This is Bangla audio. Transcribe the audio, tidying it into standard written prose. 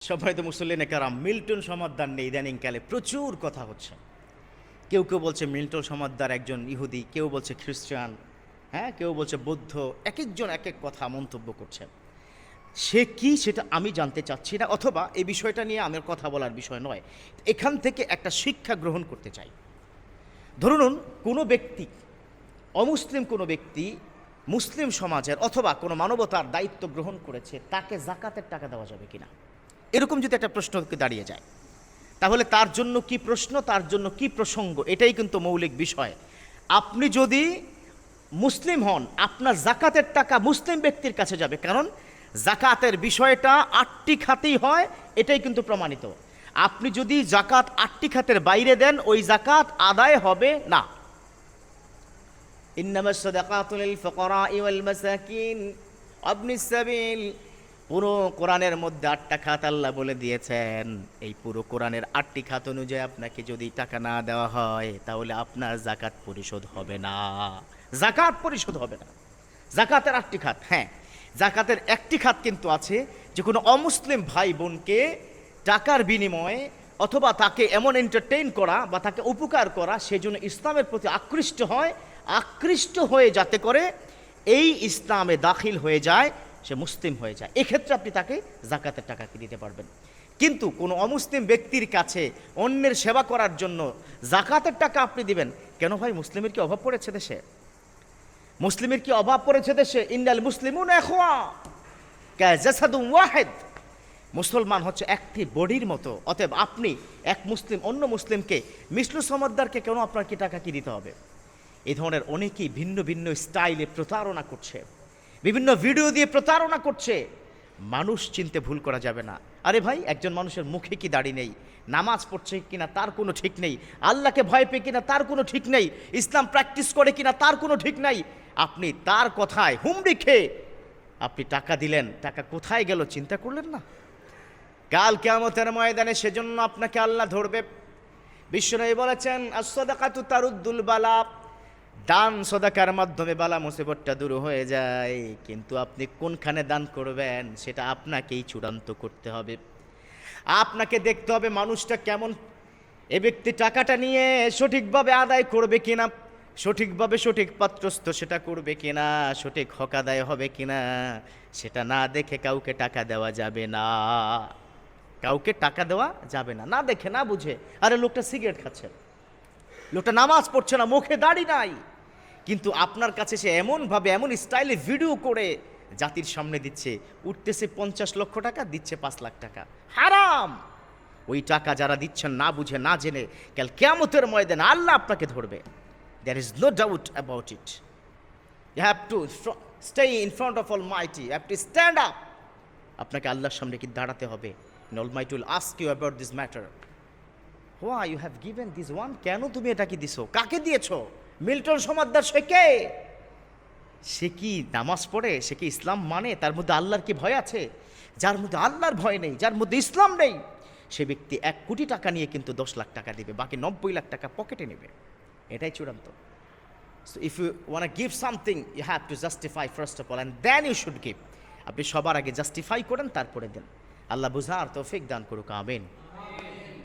সম্মানিত মুসল্লিনে কারাম, মিল্টন সমাদদার নিয়ে ইদানিংকালে প্রচুর কথা হচ্ছে। কেউ কেউ বলছে মিল্টন সমাদদার একজন ইহুদি, কেউ বলছে খ্রিস্টান, কেউ বলছে বৌদ্ধ। এক একজন এক এক কথা মন্তব্য করছে। সে কি সেটা আমি জানতে চাচ্ছি না, অথবা এই বিষয়টা নিয়ে আমার কথা বলার বিষয় নয়। এখান থেকে একটা শিক্ষা গ্রহণ করতে চাই। ধরুন কোনো ব্যক্তি, অমুসলিম কোনো ব্যক্তি মুসলিম সমাজের অথবা কোনো মানবতার দায়িত্ব গ্রহণ করেছে, তাকে জাকাতের টাকা দেওয়া যাবে কিনা, এরকম যদি একটা প্রশ্ন দাঁড়িয়ে যায়, তাহলে তার জন্য কি প্রশ্ন, তার জন্য কি প্রসঙ্গ, এটাই কিন্তু মৌলিক বিষয়। আপনি যদি মুসলিম হন, আপনার জাকাতের টাকা মুসলিম ব্যক্তির কাছে যাবে, কারণ জাকাতের বিষয়টা 8টি খাতেই হয়, এটাই কিন্তু প্রমাণিত। আপনি যদি জাকাত 8টি খাতের বাইরে দেন, ওই জাকাত আদায় হবে না। ইন্নামাস সাদাকাতু লিল ফুকারাই ওয়াল মাসাকিন ওয়াবনিস সাবিল। পুরো কোরআনের মধ্যে 8টা খাত আল্লাহ বলে দিয়েছেন। এই পুরো কোরআনের 8টি খাত অনুযায়ী আপনাকে যদি টাকা না দেওয়া হয়, তাহলে আপনার জাকাত পরিশোধ হবে না। জাকাত পরিশোধ হবে না। জাকাতের 8টি খাত, জাকাতের একটি খাত কিন্তু আছে, যে কোনো অমুসলিম ভাই বোনকে টাকার বিনিময়ে অথবা তাকে এমন এন্টারটেইন করা বা তাকে উপকার করা, সেজন্য ইসলামের প্রতি আকৃষ্ট হয়ে যাতে করে এই ইসলামে দাখিল হয়ে যায়, সে মুসলিম হয়ে যায়, এক্ষেত্রে আপনি তাকে জাকাতের টাকা দিতে পারবেন। কিন্তু কোনো অমুসলিম ব্যক্তির কাছে অন্যের সেবা করার জন্য জাকাতের টাকা আপনি দিবেন কেন? ভাই, মুসলিমের কি অভাব পড়েছে দেশে? মুসলিমের কি অভাব পড়েছে দেশে? ইন্নাল মুসলিমুনা ইখওয়া কাজাসাদুন ওয়াহিদ। মুসলমান হচ্ছে একটি বডির মতো। অতএব আপনি এক মুসলিম অন্য মুসলিমকে, মিসলু সমাদদারকে কেন আপনার কি টাকা কি দিতে হবে? এই ধরনের অনেকেই ভিন্ন ভিন্ন স্টাইলে প্রতারণা করছে, বিভিন্ন ভিডিও দিয়ে প্রতারণা করছে। মানুষ চিনতে ভুল করা যাবে না। আরে ভাই, একজন মানুষের মুখে কি দাড়ি নেই, নামাজ পড়ছে কিনা তার কোনো ঠিক নেই, আল্লাহকে ভয় পেয়ে কিনা তার কোনো ঠিক নেই, ইসলাম প্র্যাকটিস করে কিনা তার কোনো ঠিক নাই। আপনি তার কথায় হুমড়ি খেয়ে আপনি টাকা দিলেন, টাকা কোথায় গেল চিন্তা করলেন না? কাল কিয়ামতের ময়দানে সেজন্য আপনাকে আল্লাহ ধরবে। বিশ্বনবী বলেছেন, আস-সাদাকাতু তারুদ্দুল বালা। দান সদাকার মাধ্যমে বালা মুসিবতটা দূর হয়ে যায়, কিন্তু আপনি কোনখানে দান করবেন সেটা আপনাকেই চূড়ান্ত করতে হবে। আপনাকে দেখতে হবে মানুষটা কেমন, এ ব্যক্তি টাকাটা নিয়ে সঠিকভাবে আদায় করবে কিনা, সঠিকভাবে সঠিক পাত্রস্থ সেটা করবে কিনা, সঠিক হক আদায় হবে কিনা, সেটা না দেখে কাউকে টাকা দেওয়া যাবে না। কাউকে টাকা দেওয়া যাবে না, না দেখে না বুঝে। আরে লোকটা সিগারেট খাচ্ছে, লোকটা নামাজ পড়ছে না, মুখে দাড়ি নাই, কিন্তু আপনার কাছে সে এমনভাবে এমন স্টাইলে ভিডিও করে জাতির সামনে দিচ্ছে, উঠতেছে 50 লক্ষ টাকা, দিচ্ছে 5 লাখ টাকা। হারাম। ওই টাকা যারা দিচ্ছেন না বুঝে না জেনে, কাল কিয়ামতের ময়দানে আল্লাহ আপনাকে ধরবে। There is no doubt about it. You have to stay in front of Almighty. You have to stand up. আপনাকে আল্লাহর সামনে কি দাঁড়াতে হবে। And Almighty will ask you about this matter. Why you have given this one? কেন তুমি এটা কি দিছো, কাকে দিয়েছো? মিল্টন সমাদদার সে কে? সে কি নামাজ পড়ে? সে কি ইসলাম মানে? তার মধ্যে আল্লাহর কি ভয় আছে? যার মধ্যে আল্লাহর ভয় নেই, যার মধ্যে ইসলাম নেই, সে ব্যক্তি 1 কোটি টাকা নিয়ে কিন্তু 10 লাখ টাকা দিবে, বাকি 90 লাখ টাকা পকেটে নেবে। এটাই চূড়ান্ত। So if you want to give something, you have to justify first of all and then you should give. আপনি সবার আগে জাস্টিফাই করেন, তারপরে দেন। আল্লাহ বুঝার তৌফিক দান করুক, আমিন।